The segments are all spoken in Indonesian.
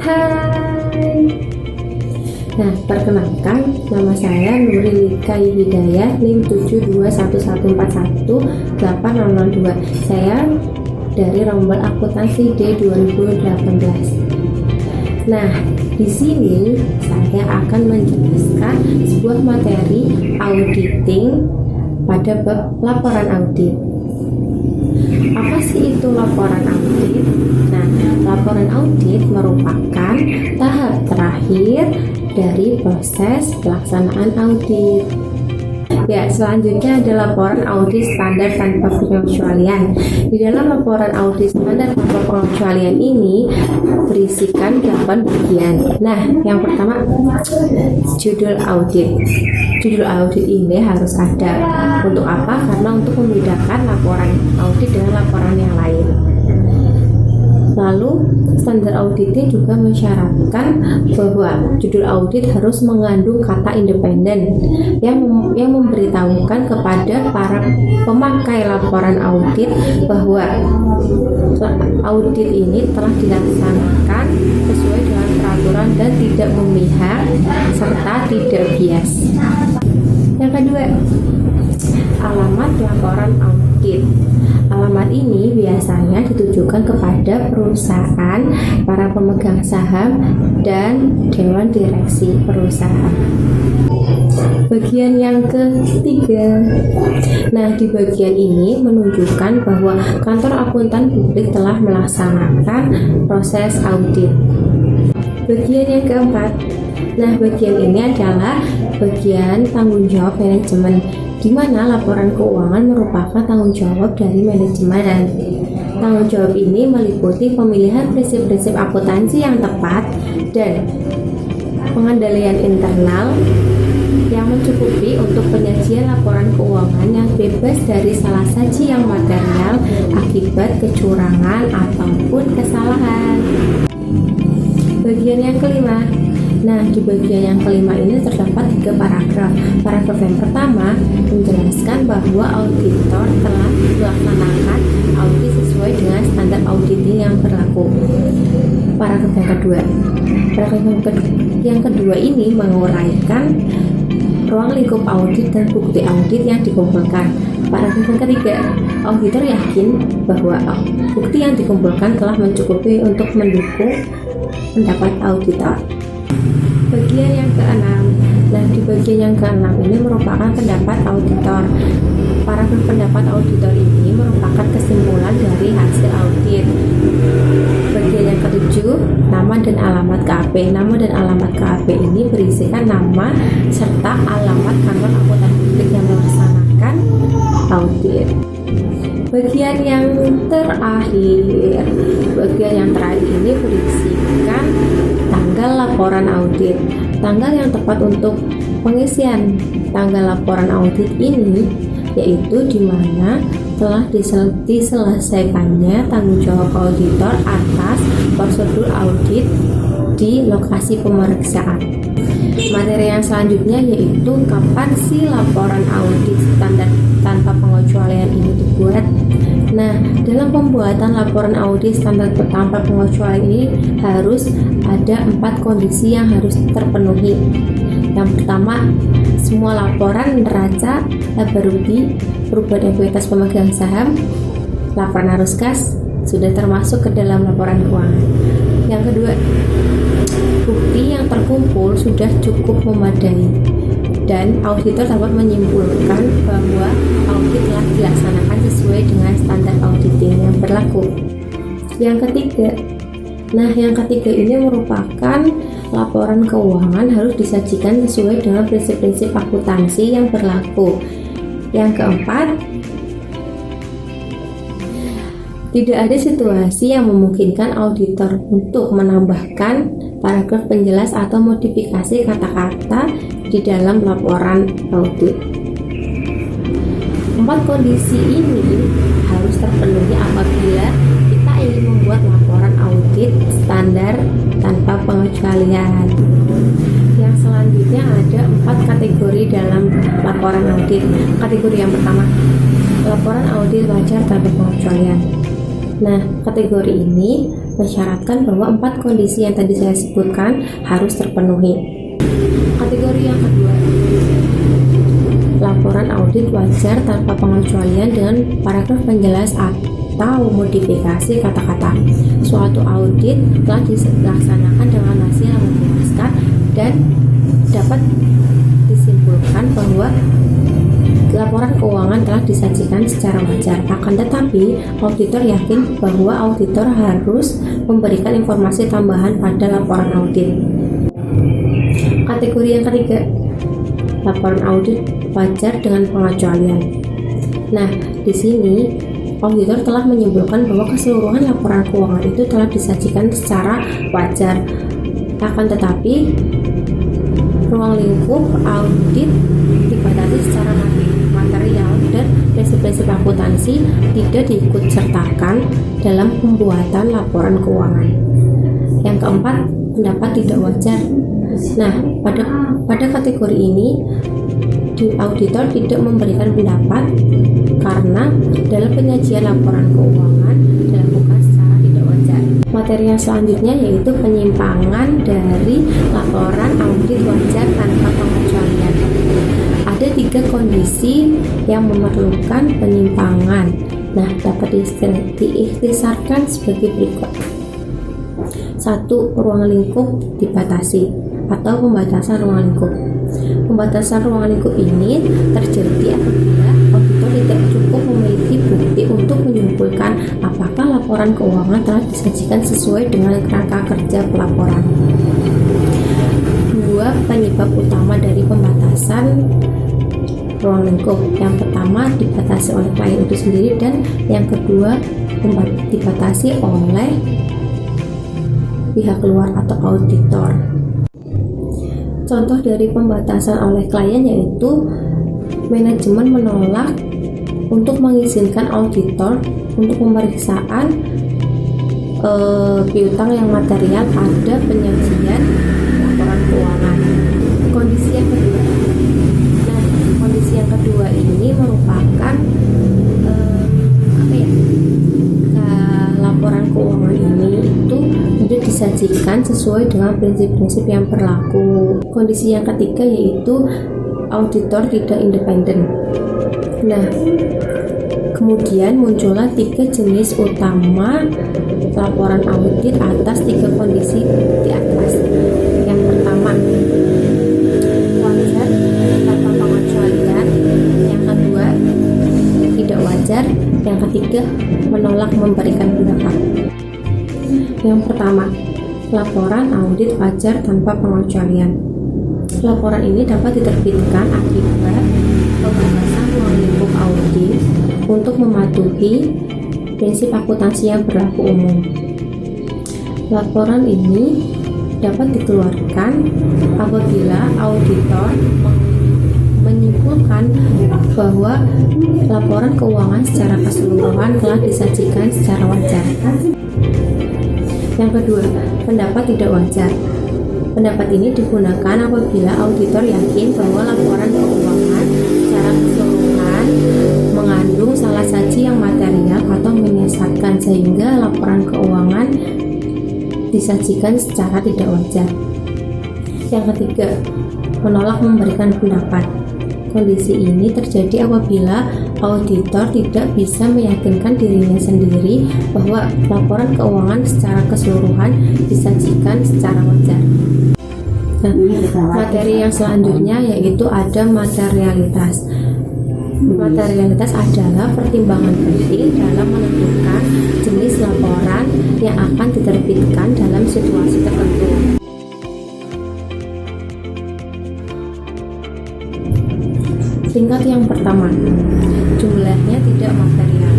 Hai. Nah, perkenalkan, nama saya Nuri Lika Hidayah, NIM 721141802. Saya dari Rombel Akuntansi D 2018. Nah, di sini saya akan menjelaskan sebuah materi auditing pada bab laporan audit. Apa sih itu laporan audit? Nah, laporan audit merupakan tahap terakhir dari proses pelaksanaan audit. Ya, selanjutnya ada laporan audit standar tanpa pengecualian. Di dalam laporan audit standar tanpa pengecualian ini berisikan 8 bagian. Nah, yang pertama, judul audit. Judul audit ini harus ada. Untuk apa? Karena untuk membedakan laporan audit dengan laporan yang lain. Lalu, standar auditnya juga mensyaratkan bahwa judul audit harus mengandung kata independen yang memberitahukan kepada para pemakai laporan audit bahwa audit ini telah dilaksanakan sesuai dengan peraturan dan tidak memihak serta tidak bias. Yang kedua, alamat laporan audit. Alamat ini biasanya ditujukan kepada perusahaan, para pemegang saham, dan dewan direksi perusahaan. Bagian yang ketiga. Nah, di bagian ini menunjukkan bahwa kantor akuntan publik telah melaksanakan proses audit. Bagian yang keempat. Nah, bagian ini adalah bagian tanggung jawab manajemen, di mana laporan keuangan merupakan tanggung jawab dari manajemen, dan tanggung jawab ini meliputi pemilihan prinsip-prinsip akuntansi yang tepat dan pengendalian internal yang mencukupi untuk penyajian laporan keuangan yang bebas dari salah saji yang material akibat kecurangan ataupun kesalahan. Bagian yang kelima. Nah, di bagian yang kelima ini terdapat 3 paragraf. Paragraf yang pertama menjelaskan bahwa auditor telah melaksanakan audit sesuai dengan standar auditing yang berlaku. Paragraf yang kedua. Paragraf yang kedua ini menguraikan ruang lingkup audit dan bukti audit yang dikumpulkan. Paragraf yang ketiga, auditor yakin bahwa bukti yang dikumpulkan telah mencukupi untuk mendukung pendapat auditor. Bagian yang keenam. Nah, di bagian yang keenam ini merupakan pendapat auditor. Paragraf pendapat auditor ini merupakan kesimpulan dari hasil audit. Bagian yang ketujuh, nama dan alamat KAP. Nama dan alamat KAP ini berisikan nama serta alamat kantor akuntan publik yang melaksanakan audit. Bagian yang terakhir. Bagian yang terakhir ini berisikan tanggal laporan audit. Tanggal yang tepat untuk pengisian tanggal laporan audit ini yaitu di mana telah diselesaikannya tanggung jawab auditor atas prosedur audit di lokasi pemeriksaan. Materi yang selanjutnya yaitu kapan sih laporan audit standar tanpa pengecualian ini dibuat. Nah, dalam pembuatan laporan audit standar tanpa pengecualian ini harus ada 4 kondisi yang harus terpenuhi. Yang pertama, semua laporan neraca, laba rugi, perubahan ekuitas pemegang saham, laporan arus kas sudah termasuk ke dalam laporan keuangan. Yang kedua, bukti yang terkumpul sudah cukup memadai dan auditor dapat menyimpulkan bahwa audit telah dilaksanakan sesuai dengan standar auditing yang berlaku. Yang ketiga, yang ketiga ini merupakan laporan keuangan harus disajikan sesuai dengan prinsip-prinsip akuntansi yang berlaku. Yang keempat, tidak ada situasi yang memungkinkan auditor untuk menambahkan paragraf penjelas atau modifikasi kata-kata di dalam laporan audit. 4 kondisi ini harus terpenuhi apabila kita ingin membuat laporan audit standar tanpa pengecualian. Yang selanjutnya ada 4 kategori dalam laporan audit. Kategori yang pertama, laporan audit wajar tanpa pengecualian. Nah, kategori ini mensyaratkan bahwa 4 kondisi yang tadi saya sebutkan harus terpenuhi. Kategori yang kedua, laporan audit wajar tanpa pengecualian dengan paragraf penjelas atau modifikasi kata-kata. Suatu audit telah dilaksanakan dengan hasil yang memuaskan dan dapat disimpulkan bahwa laporan keuangan telah disajikan secara wajar. Akan tetapi, auditor yakin bahwa auditor harus memberikan informasi tambahan pada laporan audit. Kategori yang ketiga, laporan audit wajar dengan pengecualian. Nah, di sini auditor telah menyimpulkan bahwa keseluruhan laporan keuangan itu telah disajikan secara wajar. Akan tetapi, ruang lingkup audit dibatasi secara material dan prinsip-prinsip akuntansi tidak diikutsertakan dalam pembuatan laporan keuangan. Yang keempat, pendapat tidak wajar. Nah, pada kategori ini auditor tidak memberikan pendapat karena dalam penyajian laporan keuangan dilakukan secara tidak wajar. Materi yang selanjutnya yaitu penyimpangan dari laporan audit wajar tanpa pengecualian. Ada 3 kondisi yang memerlukan penyimpangan. Nah, dapat diikhtisarkan sebagai berikut. 1. Ruang lingkup dibatasi atau pembatasan ruang lingkup. Pembatasan ruang lingkup ini terjadi apabila auditor tidak cukup memiliki bukti untuk menyimpulkan apakah laporan keuangan telah disajikan sesuai dengan kerangka kerja pelaporan. 2. Penyebab utama dari pembatasan ruang lingkup. Yang pertama dibatasi oleh klien itu sendiri, dan yang kedua dibatasi oleh pihak luar atau auditor. Contoh dari pembatasan oleh klien yaitu manajemen menolak untuk mengizinkan auditor untuk pemeriksaan piutang yang material pada penyajian laporan keuangan. Kondisi yang kedua. Nah, kondisi yang kedua ini merupakan laporan keuangan ini itu tidak disajikan sesuai dengan prinsip-prinsip yang berlaku. Kondisi yang ketiga yaitu auditor tidak independen. Nah, kemudian muncullah 3 jenis utama laporan audit atas 3 kondisi di atas. Yang pertama, wajar tanpa pengecualian. Yang kedua, tidak wajar. Yang ketiga, menolak memberikan pendapat. Yang pertama, laporan audit wajar tanpa pengecualian. Laporan ini dapat diterbitkan akibat pembatasan ruang lingkup audit untuk mematuhi prinsip akuntansi yang berlaku umum. Laporan ini dapat dikeluarkan apabila auditor menyimpulkan bahwa laporan keuangan secara keseluruhan telah disajikan secara wajar. Yang kedua, pendapat tidak wajar. Pendapat ini digunakan apabila auditor yakin bahwa laporan keuangan secara keseluruhan mengandung salah saji yang material atau menyesatkan sehingga laporan keuangan disajikan secara tidak wajar. Yang ketiga, menolak memberikan pendapat. Kondisi ini terjadi apabila auditor tidak bisa meyakinkan dirinya sendiri bahwa laporan keuangan secara keseluruhan disajikan secara wajar. Nah, materi yang selanjutnya yaitu ada materialitas. Materialitas adalah pertimbangan penting dalam menentukan jenis laporan yang akan diterbitkan dalam situasi tertentu. Tingkat yang pertama, jumlahnya tidak material.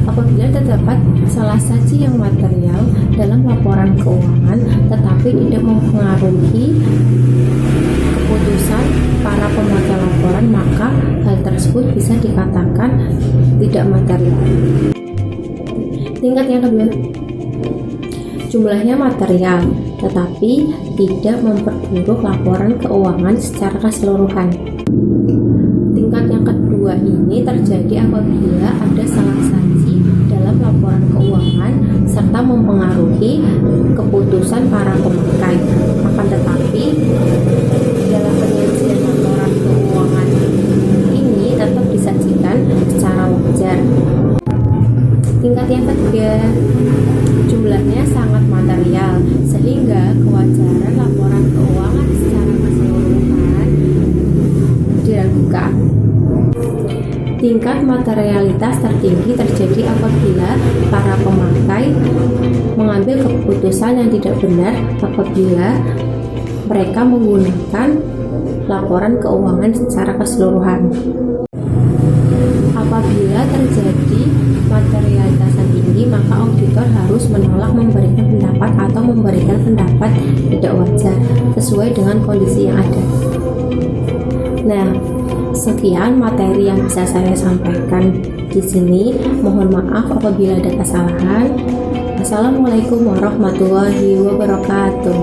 Apabila terdapat salah saji yang material dalam laporan keuangan tetapi tidak mempengaruhi keputusan para pembaca laporan, maka hal tersebut bisa dikatakan tidak material. Tingkat yang kedua, jumlahnya material tetapi tidak memperburuk laporan keuangan secara keseluruhan. Tingkat yang kedua ini terjadi apabila ada salah saji dalam laporan keuangan serta mempengaruhi keputusan para pemakai. Akan tetapi, dalam penyajian laporan keuangan ini tetap disajikan secara wajar. Tingkat yang ketiga, jumlahnya sangat material sehingga kewajaran laporan keuangan secara keseluruhan diragukan. Tingkat materialitas tertinggi terjadi apabila para pemakai mengambil keputusan yang tidak benar apabila mereka menggunakan laporan keuangan secara keseluruhan. Apabila terjadi materialitas yang tinggi, maka auditor harus menolak memberikan pendapat atau memberikan pendapat tidak wajar sesuai dengan kondisi yang ada. Nah, sekian materi yang bisa saya sampaikan di sini. Mohon maaf apabila ada kesalahan. Assalamualaikum warahmatullahi wabarakatuh.